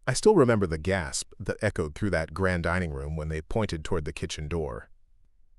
I still remember the gasp that echoed through that grand dining room when they pointed toward the kitchen door.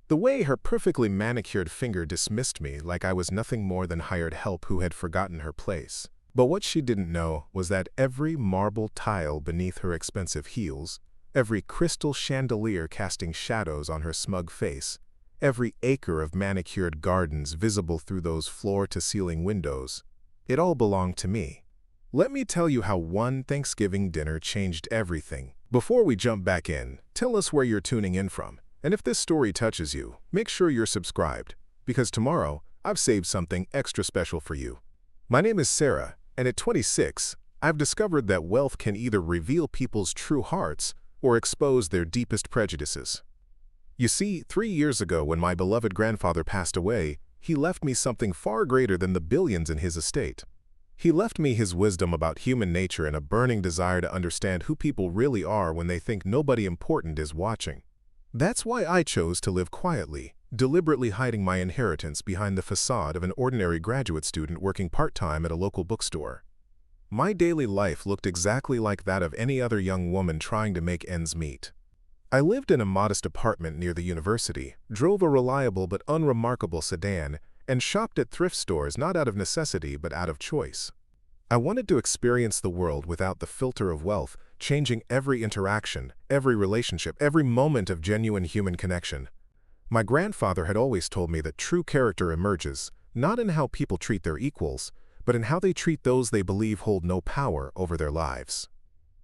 The way her perfectly manicured finger dismissed me like I was nothing more than hired help who had forgotten her place. But what she didn't know was that every marble tile beneath her expensive heels, every crystal chandelier casting shadows on her smug face, every acre of manicured gardens visible through those floor-to-ceiling windows, it all belonged to me. Let me tell you how one Thanksgiving dinner changed everything. Before we jump back in, tell us where you're tuning in from. And if this story touches you, make sure you're subscribed, because tomorrow I've saved something extra special for you. My name is Sarah, and at 26, I've discovered that wealth can either reveal people's true hearts or expose their deepest prejudices. You see, 3 years ago when my beloved grandfather passed away, he left me something far greater than the billions in his estate. He left me his wisdom about human nature and a burning desire to understand who people really are when they think nobody important is watching. That's why I chose to live quietly, deliberately hiding my inheritance behind the facade of an ordinary graduate student working part-time at a local bookstore. My daily life looked exactly like that of any other young woman trying to make ends meet. I lived in a modest apartment near the university, drove a reliable but unremarkable sedan, and shopped at thrift stores not out of necessity but out of choice. I wanted to experience the world without the filter of wealth, changing every interaction, every relationship, every moment of genuine human connection. My grandfather had always told me that true character emerges, not in how people treat their equals, but in how they treat those they believe hold no power over their lives.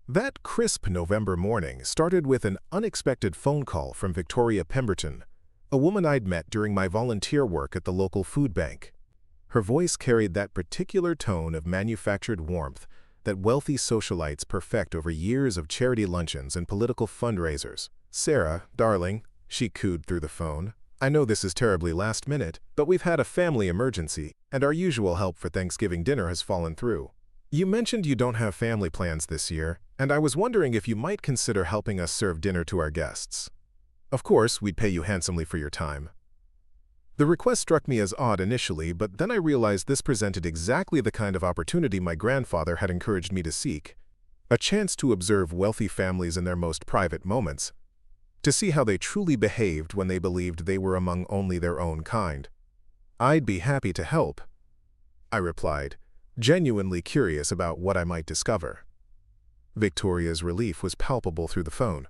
That crisp November morning started with an unexpected phone call from Victoria Pemberton, a woman I'd met during my volunteer work at the local food bank. Her voice carried that particular tone of manufactured warmth that wealthy socialites perfect over years of charity luncheons and political fundraisers. "Sarah, darling," she cooed through the phone, "I know this is terribly last minute, but we've had a family emergency, and our usual help for Thanksgiving dinner has fallen through. You mentioned you don't have family plans this year, and I was wondering if you might consider helping us serve dinner to our guests. Of course, we'd pay you handsomely for your time." The request struck me as odd initially, but then I realized this presented exactly the kind of opportunity my grandfather had encouraged me to seek. A chance to observe wealthy families in their most private moments, to see how they truly behaved when they believed they were among only their own kind. "I'd be happy to help," I replied, genuinely curious about what I might discover. Victoria's relief was palpable through the phone.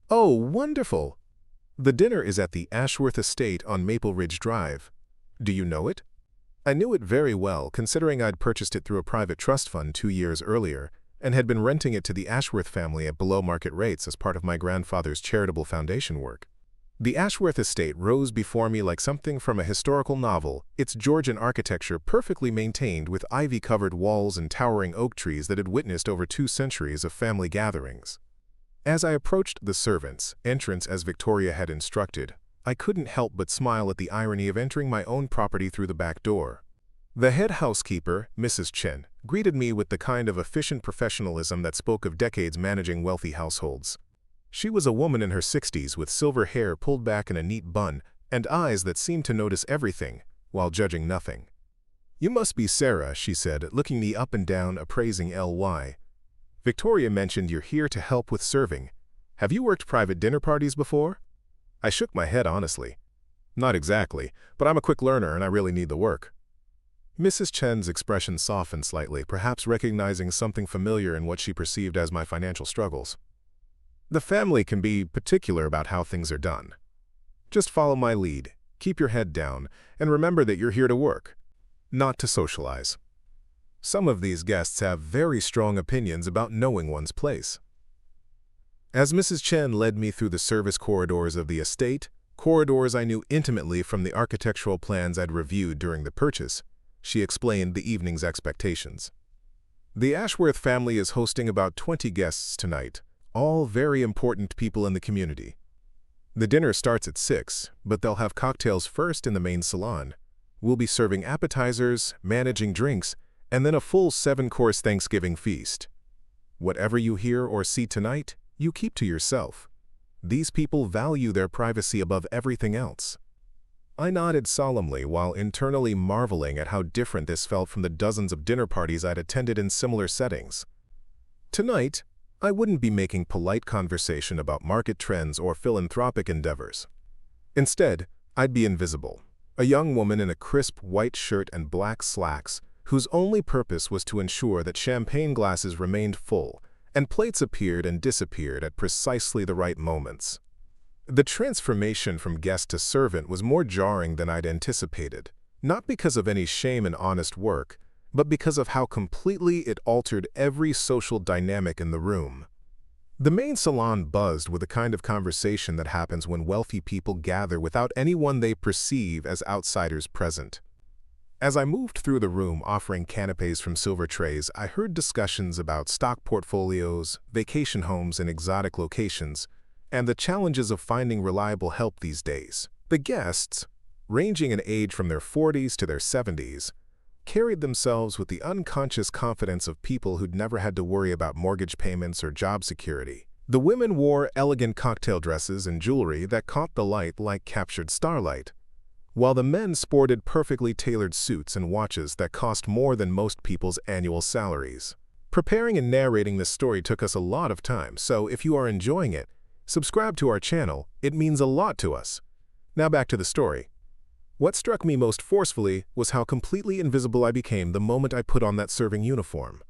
"Oh, wonderful! The dinner is at the Ashworth Estate on Maple Ridge Drive. Do you know it?" I knew it very well, considering I'd purchased it through a private trust fund 2 years earlier and had been renting it to the Ashworth family at below-market rates as part of my grandfather's charitable foundation work. The Ashworth Estate rose before me like something from a historical novel, its Georgian architecture perfectly maintained with ivy-covered walls and towering oak trees that had witnessed over 2 centuries of family gatherings. As I approached the servants' entrance as Victoria had instructed, I couldn't help but smile at the irony of entering my own property through the back door. The head housekeeper, Mrs. Chen, greeted me with the kind of efficient professionalism that spoke of decades managing wealthy households. She was a woman in her 60s with silver hair pulled back in a neat bun and eyes that seemed to notice everything while judging nothing. "You must be Sarah," she said, looking me up and down, appraising LY. "Victoria mentioned you're here to help with serving. Have you worked private dinner parties before?" I shook my head honestly. "Not exactly, but I'm a quick learner and I really need the work." Mrs. Chen's expression softened slightly, perhaps recognizing something familiar in what she perceived as my financial struggles. "The family can be particular about how things are done. Just follow my lead, keep your head down, and remember that you're here to work, not to socialize. Some of these guests have very strong opinions about knowing one's place." As Mrs. Chen led me through the service corridors of the estate, corridors I knew intimately from the architectural plans I'd reviewed during the purchase, she explained the evening's expectations. "The Ashworth family is hosting about 20 guests tonight, all very important people in the community. The dinner starts at 6, but they'll have cocktails first in the main salon. We'll be serving appetizers, managing drinks, and then a full 7-course Thanksgiving feast. Whatever you hear or see tonight, you keep to yourself. These people value their privacy above everything else." I nodded solemnly while internally marveling at how different this felt from the dozens of dinner parties I'd attended in similar settings. Tonight, I wouldn't be making polite conversation about market trends or philanthropic endeavors. Instead, I'd be invisible, a young woman in a crisp white shirt and black slacks whose only purpose was to ensure that champagne glasses remained full and plates appeared and disappeared at precisely the right moments. The transformation from guest to servant was more jarring than I'd anticipated, not because of any shame in honest work, but because of how completely it altered every social dynamic in the room. The main salon buzzed with the kind of conversation that happens when wealthy people gather without anyone they perceive as outsiders present. As I moved through the room offering canapés from silver trays, I heard discussions about stock portfolios, vacation homes in exotic locations, and the challenges of finding reliable help these days. The guests, ranging in age from their 40s to their 70s, carried themselves with the unconscious confidence of people who'd never had to worry about mortgage payments or job security. The women wore elegant cocktail dresses and jewelry that caught the light like captured starlight, while the men sported perfectly tailored suits and watches that cost more than most people's annual salaries. Preparing and narrating this story took us a lot of time, so if you are enjoying it, subscribe to our channel. It means a lot to us. Now back to the story. What struck me most forcefully was how completely invisible I became the moment I put on that serving uniform.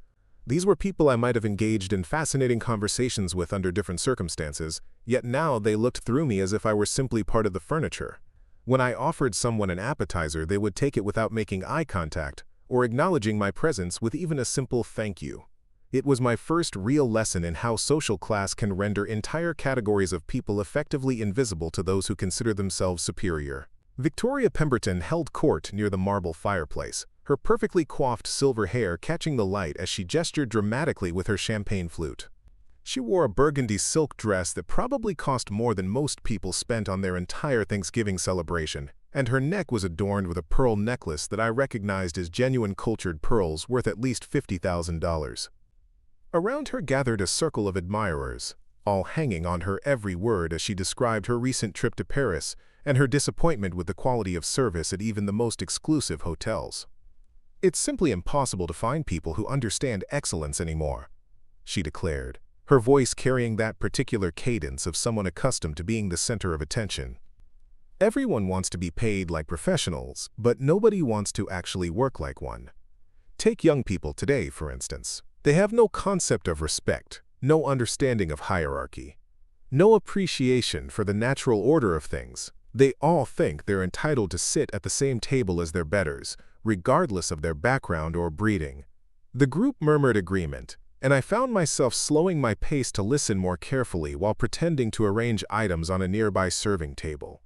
These were people I might have engaged in fascinating conversations with under different circumstances, yet now they looked through me as if I were simply part of the furniture. When I offered someone an appetizer, they would take it without making eye contact or acknowledging my presence with even a simple thank you. It was my first real lesson in how social class can render entire categories of people effectively invisible to those who consider themselves superior. Victoria Pemberton held court near the marble fireplace, her perfectly coiffed silver hair catching the light as she gestured dramatically with her champagne flute. She wore a burgundy silk dress that probably cost more than most people spent on their entire Thanksgiving celebration, and her neck was adorned with a pearl necklace that I recognized as genuine cultured pearls worth at least $50,000. Around her gathered a circle of admirers, all hanging on her every word as she described her recent trip to Paris and her disappointment with the quality of service at even the most exclusive hotels. "It's simply impossible to find people who understand excellence anymore," she declared, her voice carrying that particular cadence of someone accustomed to being the center of attention. "Everyone wants to be paid like professionals, but nobody wants to actually work like one. Take young people today, for instance. They have no concept of respect, no understanding of hierarchy, no appreciation for the natural order of things. They all think they're entitled to sit at the same table as their betters, regardless of their background or breeding." The group murmured agreement, and I found myself slowing my pace to listen more carefully while pretending to arrange items on a nearby serving table.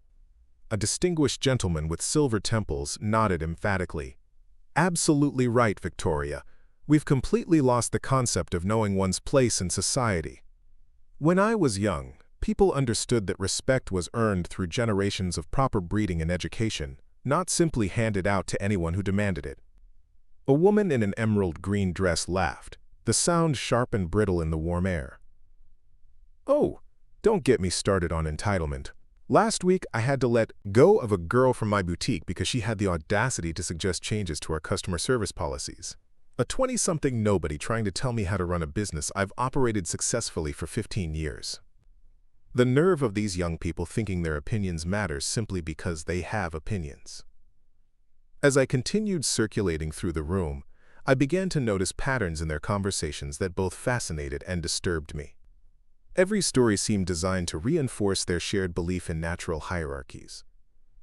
A distinguished gentleman with silver temples nodded emphatically. "Absolutely right, Victoria. We've completely lost the concept of knowing one's place in society. When I was young, people understood that respect was earned through generations of proper breeding and education, not simply handed out to anyone who demanded it." A woman in an emerald green dress laughed, the sound sharp and brittle in the warm air. "Oh, don't get me started on entitlement. Last week, I had to let go of a girl from my boutique because she had the audacity to suggest changes to our customer service policies. A 20-something nobody trying to tell me how to run a business I've operated successfully for 15 years. The nerve of these young people thinking their opinions matter simply because they have opinions." As I continued circulating through the room, I began to notice patterns in their conversations that both fascinated and disturbed me. Every story seemed designed to reinforce their shared belief in natural hierarchies,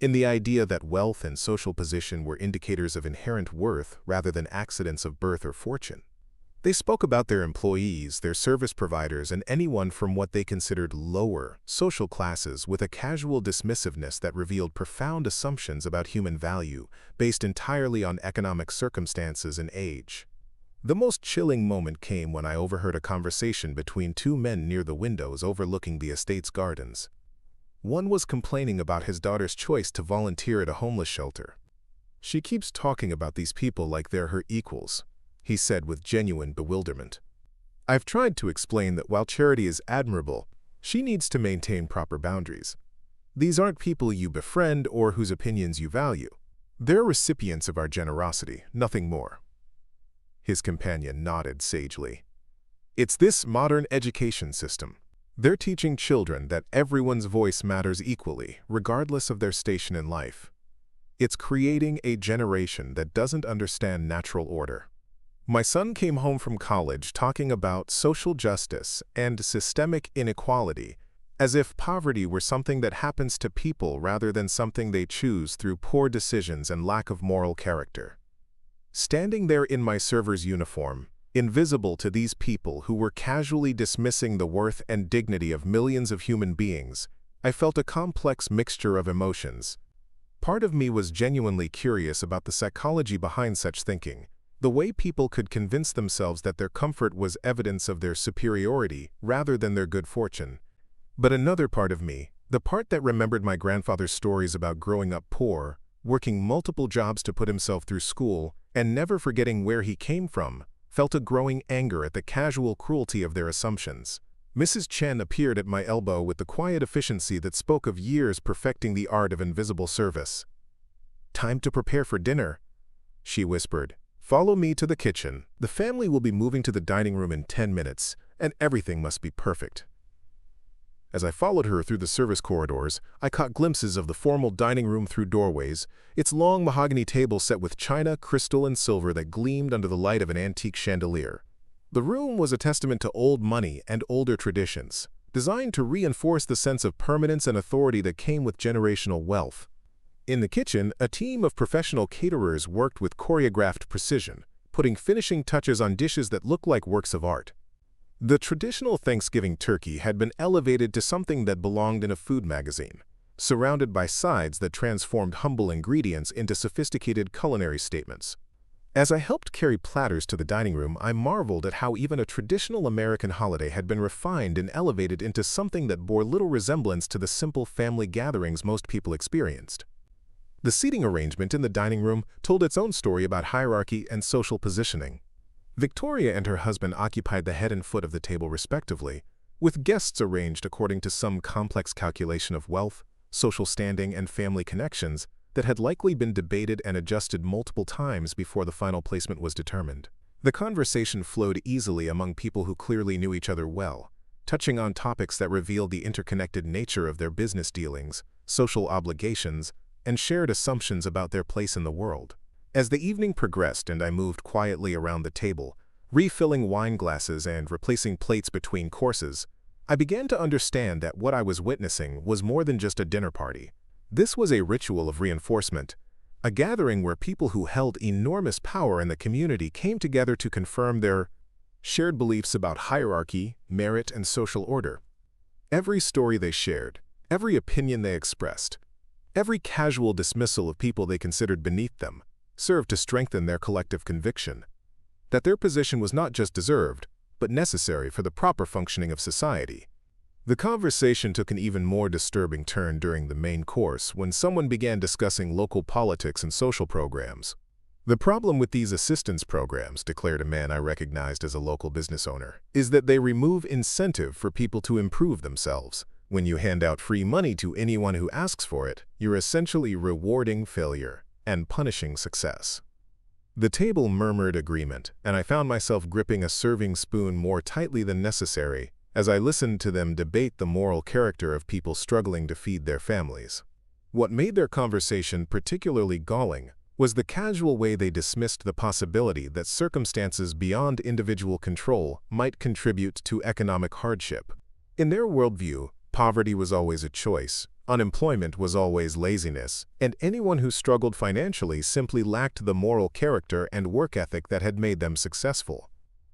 in the idea that wealth and social position were indicators of inherent worth rather than accidents of birth or fortune. They spoke about their employees, their service providers, and anyone from what they considered lower social classes with a casual dismissiveness that revealed profound assumptions about human value based entirely on economic circumstances and age. The most chilling moment came when I overheard a conversation between two men near the windows overlooking the estate's gardens. One was complaining about his daughter's choice to volunteer at a homeless shelter. "She keeps talking about these people like they're her equals," he said with genuine bewilderment. "I've tried to explain that while charity is admirable, she needs to maintain proper boundaries. These aren't people you befriend or whose opinions you value. They're recipients of our generosity, nothing more." His companion nodded sagely. It's this modern education system. They're teaching children that everyone's voice matters equally, regardless of their station in life. It's creating a generation that doesn't understand natural order. My son came home from college talking about social justice and systemic inequality, as if poverty were something that happens to people rather than something they choose through poor decisions and lack of moral character. Standing there in my server's uniform, invisible to these people who were casually dismissing the worth and dignity of millions of human beings, I felt a complex mixture of emotions. Part of me was genuinely curious about the psychology behind such thinking, the way people could convince themselves that their comfort was evidence of their superiority rather than their good fortune. But another part of me, the part that remembered my grandfather's stories about growing up poor, working multiple jobs to put himself through school, and never forgetting where he came from, felt a growing anger at the casual cruelty of their assumptions. Mrs. Chen appeared at my elbow with the quiet efficiency that spoke of years perfecting the art of invisible service. "Time to prepare for dinner," she whispered. "Follow me to the kitchen. The family will be moving to the dining room in 10 minutes, and everything must be perfect." As I followed her through the service corridors, I caught glimpses of the formal dining room through doorways, its long mahogany table set with china, crystal, and silver that gleamed under the light of an antique chandelier. The room was a testament to old money and older traditions, designed to reinforce the sense of permanence and authority that came with generational wealth. In the kitchen, a team of professional caterers worked with choreographed precision, putting finishing touches on dishes that looked like works of art. The traditional Thanksgiving turkey had been elevated to something that belonged in a food magazine, surrounded by sides that transformed humble ingredients into sophisticated culinary statements. As I helped carry platters to the dining room, I marveled at how even a traditional American holiday had been refined and elevated into something that bore little resemblance to the simple family gatherings most people experienced. The seating arrangement in the dining room told its own story about hierarchy and social positioning. Victoria and her husband occupied the head and foot of the table respectively, with guests arranged according to some complex calculation of wealth, social standing, and family connections that had likely been debated and adjusted multiple times before the final placement was determined. The conversation flowed easily among people who clearly knew each other well, touching on topics that revealed the interconnected nature of their business dealings, social obligations, and shared assumptions about their place in the world. As the evening progressed and I moved quietly around the table, refilling wine glasses and replacing plates between courses, I began to understand that what I was witnessing was more than just a dinner party. This was a ritual of reinforcement, a gathering where people who held enormous power in the community came together to confirm their shared beliefs about hierarchy, merit, and social order. Every story they shared, every opinion they expressed, every casual dismissal of people they considered beneath them, served to strengthen their collective conviction that their position was not just deserved, but necessary for the proper functioning of society. The conversation took an even more disturbing turn during the main course when someone began discussing local politics and social programs. "The problem with these assistance programs," declared a man I recognized as a local business owner, "is that they remove incentive for people to improve themselves. When you hand out free money to anyone who asks for it, you're essentially rewarding failure and punishing success." The table murmured agreement, and I found myself gripping a serving spoon more tightly than necessary as I listened to them debate the moral character of people struggling to feed their families. What made their conversation particularly galling was the casual way they dismissed the possibility that circumstances beyond individual control might contribute to economic hardship. In their worldview, poverty was always a choice, unemployment was always laziness, and anyone who struggled financially simply lacked the moral character and work ethic that had made them successful.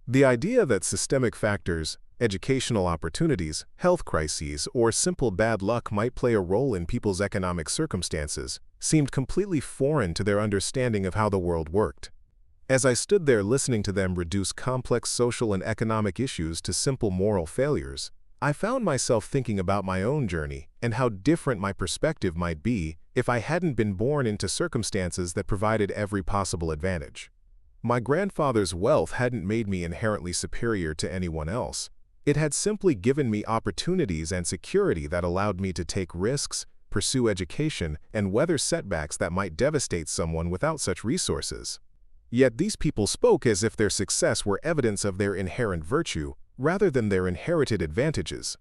The idea that systemic factors, educational opportunities, health crises, or simple bad luck might play a role in people's economic circumstances seemed completely foreign to their understanding of how the world worked. As I stood there listening to them reduce complex social and economic issues to simple moral failures, I found myself thinking about my own journey and how different my perspective might be if I hadn't been born into circumstances that provided every possible advantage. My grandfather's wealth hadn't made me inherently superior to anyone else. It had simply given me opportunities and security that allowed me to take risks, pursue education, and weather setbacks that might devastate someone without such resources. Yet these people spoke as if their success were evidence of their inherent virtue, rather than their inherited advantages.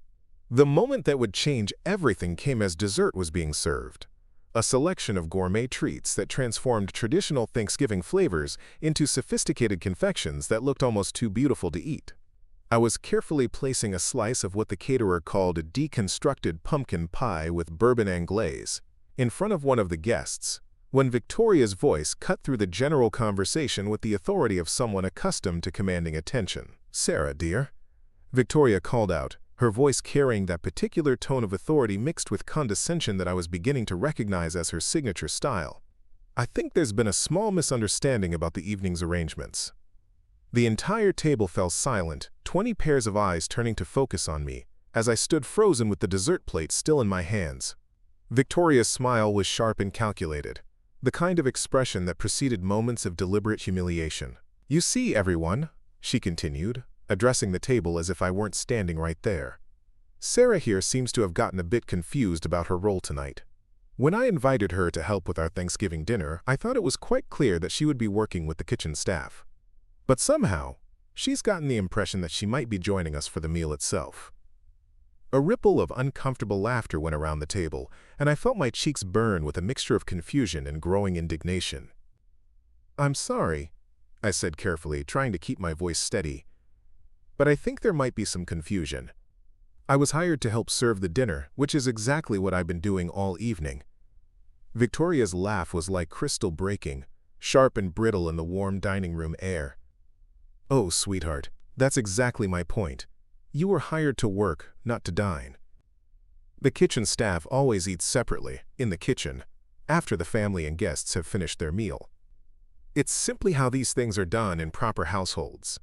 The moment that would change everything came as dessert was being served, a selection of gourmet treats that transformed traditional Thanksgiving flavors into sophisticated confections that looked almost too beautiful to eat. I was carefully placing a slice of what the caterer called a deconstructed pumpkin pie with bourbon anglaise in front of one of the guests, when Victoria's voice cut through the general conversation with the authority of someone accustomed to commanding attention. "Sarah, dear," Victoria called out, her voice carrying that particular tone of authority mixed with condescension that I was beginning to recognize as her signature style. "I think there's been a small misunderstanding about the evening's arrangements." The entire table fell silent, 20 pairs of eyes turning to focus on me, as I stood frozen with the dessert plate still in my hands. Victoria's smile was sharp and calculated, the kind of expression that preceded moments of deliberate humiliation. "You see, everyone," she continued, addressing the table as if I weren't standing right there. "Sarah here seems to have gotten a bit confused about her role tonight. When I invited her to help with our Thanksgiving dinner, I thought it was quite clear that she would be working with the kitchen staff. But somehow, she's gotten the impression that she might be joining us for the meal itself." A ripple of uncomfortable laughter went around the table, and I felt my cheeks burn with a mixture of confusion and growing indignation. "I'm sorry," I said carefully, trying to keep my voice steady, "but I think there might be some confusion. I was hired to help serve the dinner, which is exactly what I've been doing all evening." Victoria's laugh was like crystal breaking, sharp and brittle in the warm dining room air. "Oh, sweetheart, that's exactly my point. You were hired to work, not to dine. The kitchen staff always eats separately, in the kitchen, after the family and guests have finished their meal. It's simply how these things are done in proper households."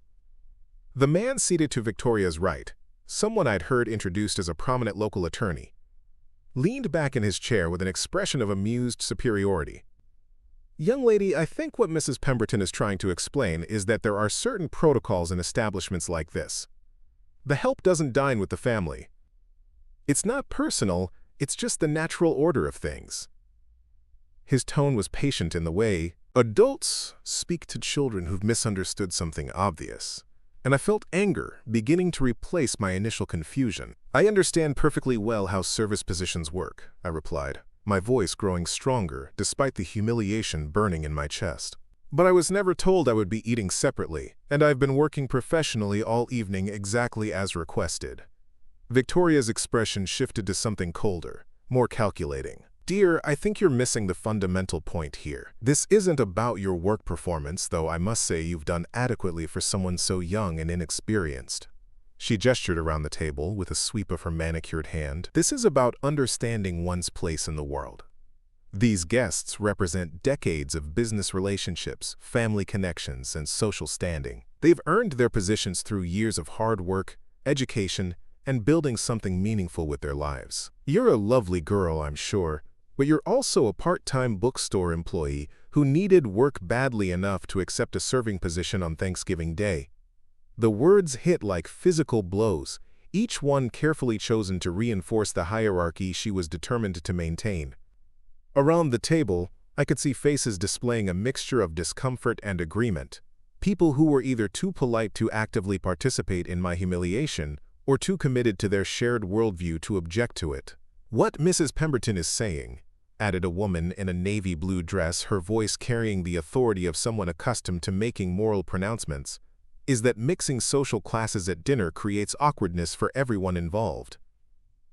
The man seated to Victoria's right, someone I'd heard introduced as a prominent local attorney, leaned back in his chair with an expression of amused superiority. "Young lady, I think what Mrs. Pemberton is trying to explain is that there are certain protocols in establishments like this. The help doesn't dine with the family. It's not personal, it's just the natural order of things." His tone was patient in the way adults speak to children who've misunderstood something obvious, and I felt anger beginning to replace my initial confusion. "I understand perfectly well how service positions work," I replied, my voice growing stronger despite the humiliation burning in my chest. "But I was never told I would be eating separately, and I've been working professionally all evening exactly as requested." Victoria's expression shifted to something colder, more calculating. "Dear, I think you're missing the fundamental point here. This isn't about your work performance, though I must say you've done adequately for someone so young and inexperienced." She gestured around the table with a sweep of her manicured hand. "This is about understanding one's place in the world. These guests represent decades of business relationships, family connections, and social standing. They've earned their positions through years of hard work, education, and building something meaningful with their lives. You're a lovely girl, I'm sure, but you're also a part-time bookstore employee who needed work badly enough to accept a serving position on Thanksgiving Day." The words hit like physical blows, each one carefully chosen to reinforce the hierarchy she was determined to maintain. Around the table, I could see faces displaying a mixture of discomfort and agreement. People who were either too polite to actively participate in my humiliation or too committed to their shared worldview to object to it. "What Mrs. Pemberton is saying," added a woman in a navy blue dress, her voice carrying the authority of someone accustomed to making moral pronouncements, "is that mixing social classes at dinner creates awkwardness for everyone involved."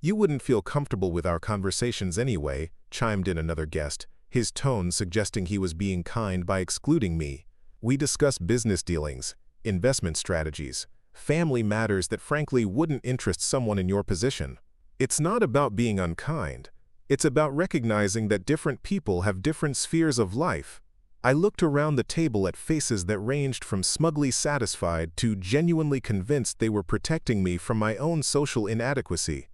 "You wouldn't feel comfortable with our conversations anyway," chimed in another guest, his tone suggesting he was being kind by excluding me. "We discuss business dealings, investment strategies, family matters that frankly wouldn't interest someone in your position. It's not about being unkind. It's about recognizing that different people have different spheres of life." I looked around the table at faces that ranged from smugly satisfied to genuinely convinced they were protecting me from my own social inadequacy.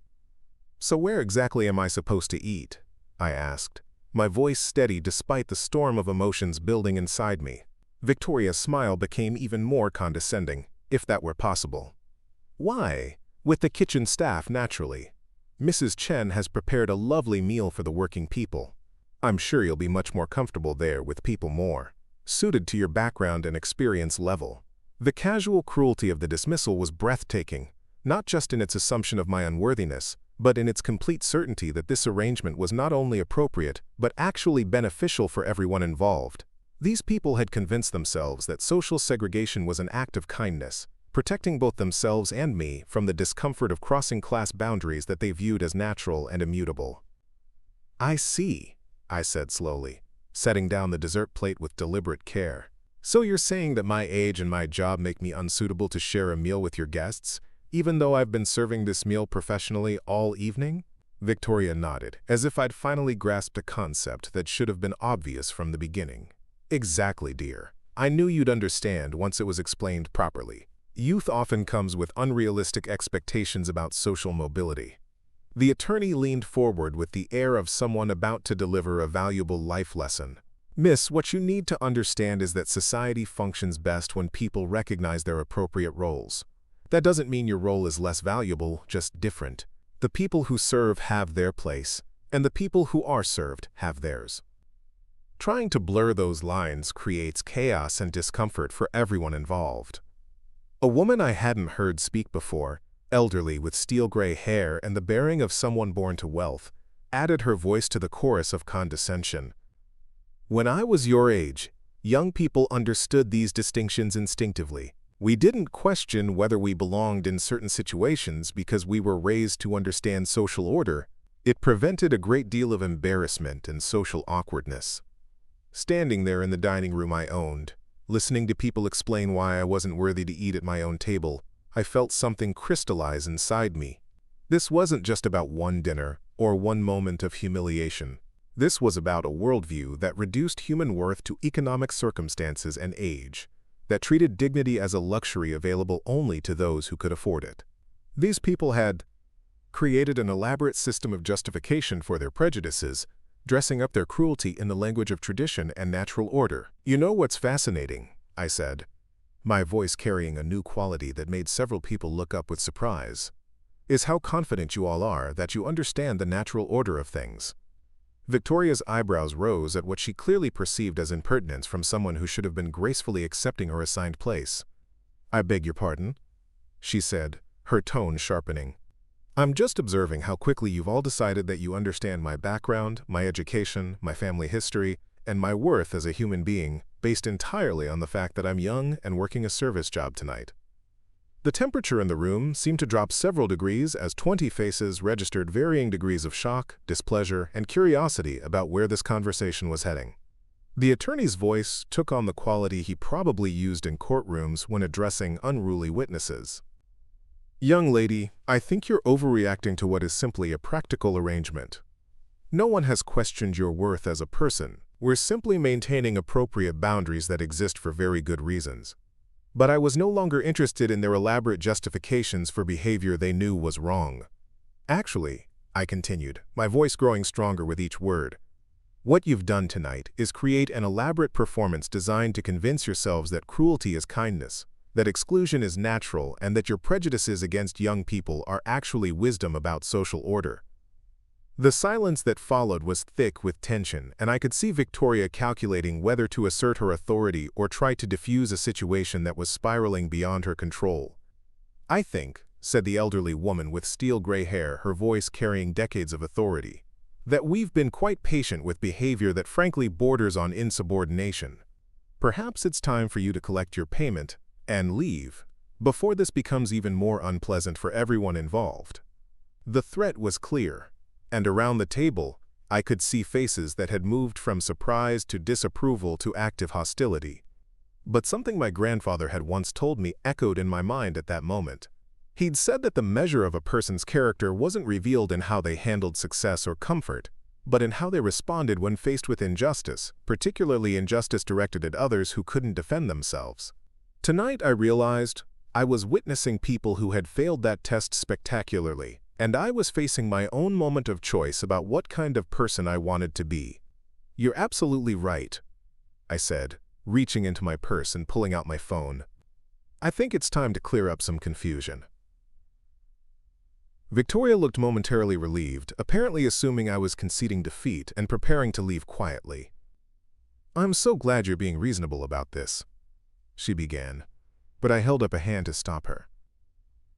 "So where exactly am I supposed to eat?" I asked, my voice steady despite the storm of emotions building inside me. Victoria's smile became even more condescending, if that were possible. "Why? With the kitchen staff, naturally. Mrs. Chen has prepared a lovely meal for the working people. I'm sure you'll be much more comfortable there with people more suited to your background and experience level." The casual cruelty of the dismissal was breathtaking, not just in its assumption of my unworthiness, but in its complete certainty that this arrangement was not only appropriate, but actually beneficial for everyone involved. These people had convinced themselves that social segregation was an act of kindness, protecting both themselves and me from the discomfort of crossing class boundaries that they viewed as natural and immutable. "I see," I said slowly, setting down the dessert plate with deliberate care. "So you're saying that my age and my job make me unsuitable to share a meal with your guests, even though I've been serving this meal professionally all evening?" Victoria nodded, as if I'd finally grasped a concept that should have been obvious from the beginning. "Exactly, dear. I knew you'd understand once it was explained properly. Youth often comes with unrealistic expectations about social mobility." The attorney leaned forward with the air of someone about to deliver a valuable life lesson. "Miss, what you need to understand is that society functions best when people recognize their appropriate roles. That doesn't mean your role is less valuable, just different. The people who serve have their place, and the people who are served have theirs. Trying to blur those lines creates chaos and discomfort for everyone involved." A woman I hadn't heard speak before, elderly with steel-gray hair and the bearing of someone born to wealth, added her voice to the chorus of condescension. "When I was your age, young people understood these distinctions instinctively. We didn't question whether we belonged in certain situations because we were raised to understand social order. It prevented a great deal of embarrassment and social awkwardness. Standing there in the dining room I owned, listening to people explain why I wasn't worthy to eat at my own table, I felt something crystallize inside me. This wasn't just about one dinner or one moment of humiliation. This was about a worldview that reduced human worth to economic circumstances and age, that treated dignity as a luxury available only to those who could afford it. These people had created an elaborate system of justification for their prejudices, dressing up their cruelty in the language of tradition and natural order. "You know what's fascinating?" I said, my voice carrying a new quality that made several people look up with surprise, "is how confident you all are that you understand the natural order of things." Victoria's eyebrows rose at what she clearly perceived as impertinence from someone who should have been gracefully accepting her assigned place. "I beg your pardon?" she said, her tone sharpening. "I'm just observing how quickly you've all decided that you understand my background, my education, my family history, and my worth as a human being, based entirely on the fact that I'm young and working a service job tonight." The temperature in the room seemed to drop several degrees as 20 faces registered varying degrees of shock, displeasure, and curiosity about where this conversation was heading. The attorney's voice took on the quality he probably used in courtrooms when addressing unruly witnesses. "Young lady, I think you're overreacting to what is simply a practical arrangement. No one has questioned your worth as a person. We're simply maintaining appropriate boundaries that exist for very good reasons. But I was no longer interested in their elaborate justifications for behavior they knew was wrong. Actually," I continued, my voice growing stronger with each word, "what you've done tonight is create an elaborate performance designed to convince yourselves that cruelty is kindness, that exclusion is natural, and that your prejudices against young people are actually wisdom about social order." The silence that followed was thick with tension, and I could see Victoria calculating whether to assert her authority or try to diffuse a situation that was spiraling beyond her control. "I think," said the elderly woman with steel-gray hair, her voice carrying decades of authority, "that we've been quite patient with behavior that frankly borders on insubordination. Perhaps it's time for you to collect your payment and leave, before this becomes even more unpleasant for everyone involved." The threat was clear, and around the table, I could see faces that had moved from surprise to disapproval to active hostility. But something my grandfather had once told me echoed in my mind at that moment. He'd said that the measure of a person's character wasn't revealed in how they handled success or comfort, but in how they responded when faced with injustice, particularly injustice directed at others who couldn't defend themselves. Tonight I realized I was witnessing people who had failed that test spectacularly, and I was facing my own moment of choice about what kind of person I wanted to be. "You're absolutely right," I said, reaching into my purse and pulling out my phone. "I think it's time to clear up some confusion." Victoria looked momentarily relieved, apparently assuming I was conceding defeat and preparing to leave quietly. "I'm so glad you're being reasonable about this," she began. but I held up a hand to stop her.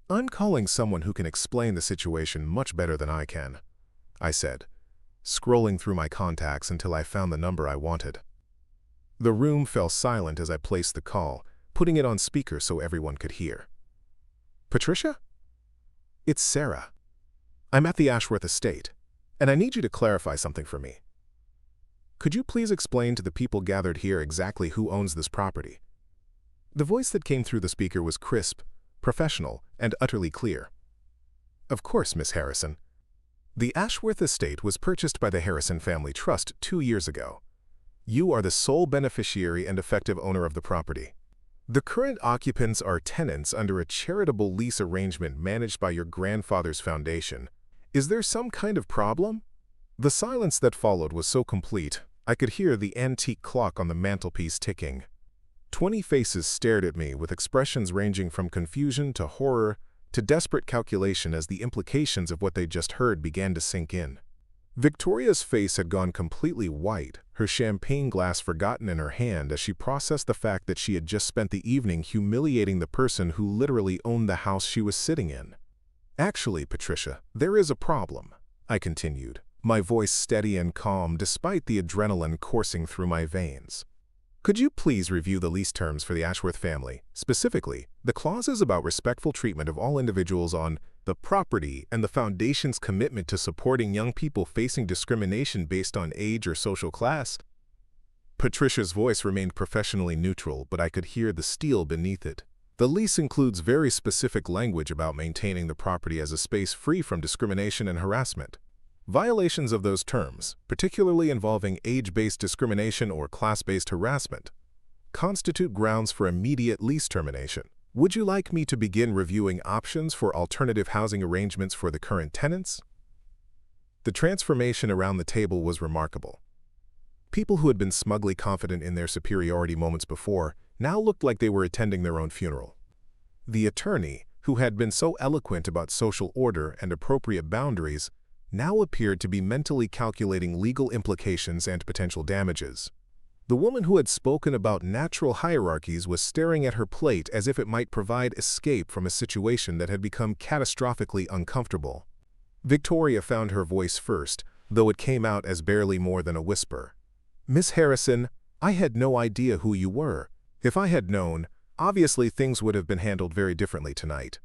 "I'm calling someone who can explain the situation much better than I can," I said, scrolling through my contacts until I found the number I wanted. The room fell silent as I placed the call, putting it on speaker so everyone could hear. "Patricia? It's Sarah. I'm at the Ashworth estate, and I need you to clarify something for me. Could you please explain to the people gathered here exactly who owns this property?" The voice that came through the speaker was crisp, professional, and utterly clear. "Of course, Miss Harrison. The Ashworth estate was purchased by the Harrison Family Trust 2 years ago. You are the sole beneficiary and effective owner of the property. The current occupants are tenants under a charitable lease arrangement managed by your grandfather's foundation. Is there some kind of problem?" The silence that followed was so complete, I could hear the antique clock on the mantelpiece ticking. 20 faces stared at me with expressions ranging from confusion to horror to desperate calculation as the implications of what they just heard began to sink in. Victoria's face had gone completely white, her champagne glass forgotten in her hand as she processed the fact that she had just spent the evening humiliating the person who literally owned the house she was sitting in. "Actually, Patricia, there is a problem," I continued, my voice steady and calm despite the adrenaline coursing through my veins. "Could you please review the lease terms for the Ashworth family, specifically the clauses about respectful treatment of all individuals on the property and the foundation's commitment to supporting young people facing discrimination based on age or social class?" Patricia's voice remained professionally neutral, but I could hear the steel beneath it. "The lease includes very specific language about maintaining the property as a space free from discrimination and harassment. Violations of those terms, particularly involving age-based discrimination or class-based harassment, constitute grounds for immediate lease termination. Would you like me to begin reviewing options for alternative housing arrangements for the current tenants?" The transformation around the table was remarkable. People who had been smugly confident in their superiority moments before now looked like they were attending their own funeral. The attorney, who had been so eloquent about social order and appropriate boundaries, now appeared to be mentally calculating legal implications and potential damages. The woman who had spoken about natural hierarchies was staring at her plate as if it might provide escape from a situation that had become catastrophically uncomfortable. Victoria found her voice first, though it came out as barely more than a whisper. "Miss Harrison, I had no idea who you were. If I had known, obviously things would have been handled very differently tonight."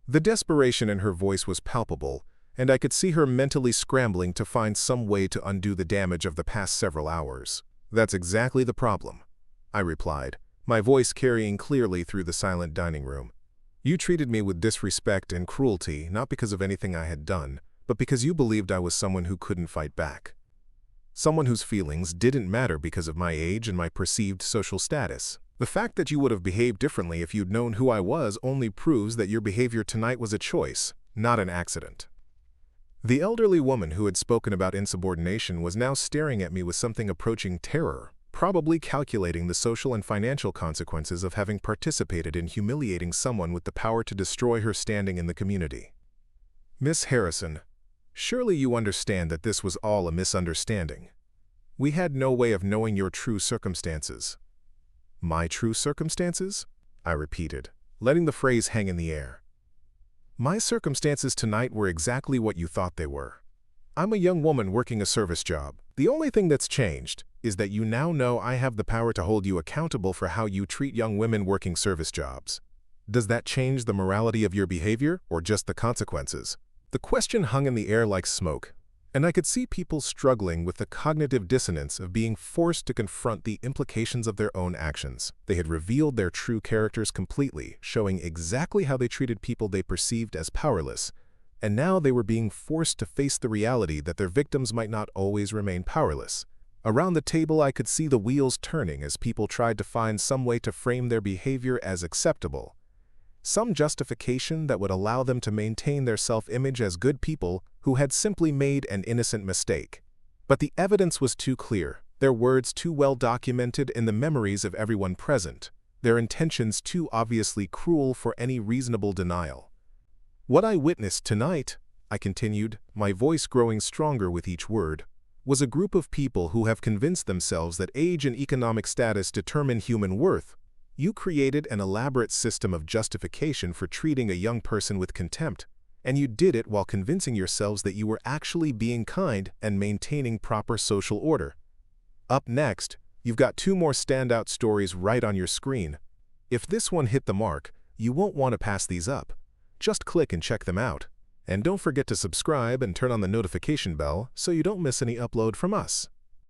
The desperation in her voice was palpable, and I could see her mentally scrambling to find some way to undo the damage of the past several hours. "That's exactly the problem," I replied, my voice carrying clearly through the silent dining room. "You treated me with disrespect and cruelty not because of anything I had done, but because you believed I was someone who couldn't fight back. Someone whose feelings didn't matter because of my age and my perceived social status. The fact that you would have behaved differently if you'd known who I was only proves that your behavior tonight was a choice, not an accident." The elderly woman who had spoken about insubordination was now staring at me with something approaching terror, probably calculating the social and financial consequences of having participated in humiliating someone with the power to destroy her standing in the community. "Miss Harrison, surely you understand that this was all a misunderstanding. We had no way of knowing your true circumstances." "My true circumstances?" I repeated, letting the phrase hang in the air. "My circumstances tonight were exactly what you thought they were. I'm a young woman working a service job. The only thing that's changed is that you now know I have the power to hold you accountable for how you treat young women working service jobs. Does that change the morality of your behavior or just the consequences?" The question hung in the air like smoke, and I could see people struggling with the cognitive dissonance of being forced to confront the implications of their own actions. They had revealed their true characters completely, showing exactly how they treated people they perceived as powerless, and now they were being forced to face the reality that their victims might not always remain powerless. Around the table I could see the wheels turning as people tried to find some way to frame their behavior as acceptable. Some justification that would allow them to maintain their self-image as good people who had simply made an innocent mistake. But the evidence was too clear, their words too well documented in the memories of everyone present, their intentions too obviously cruel for any reasonable denial. "What I witnessed tonight," I continued, my voice growing stronger with each word, "was a group of people who have convinced themselves that age and economic status determine human worth, You created an elaborate system of justification for treating a young person with contempt, and you did it while convincing yourselves that you were actually being kind and maintaining proper social order. Up next, you've got two more standout stories right on your screen. If this one hit the mark, you won't want to pass these up. Just click and check them out. And don't forget to subscribe and turn on the notification bell so you don't miss any upload from us.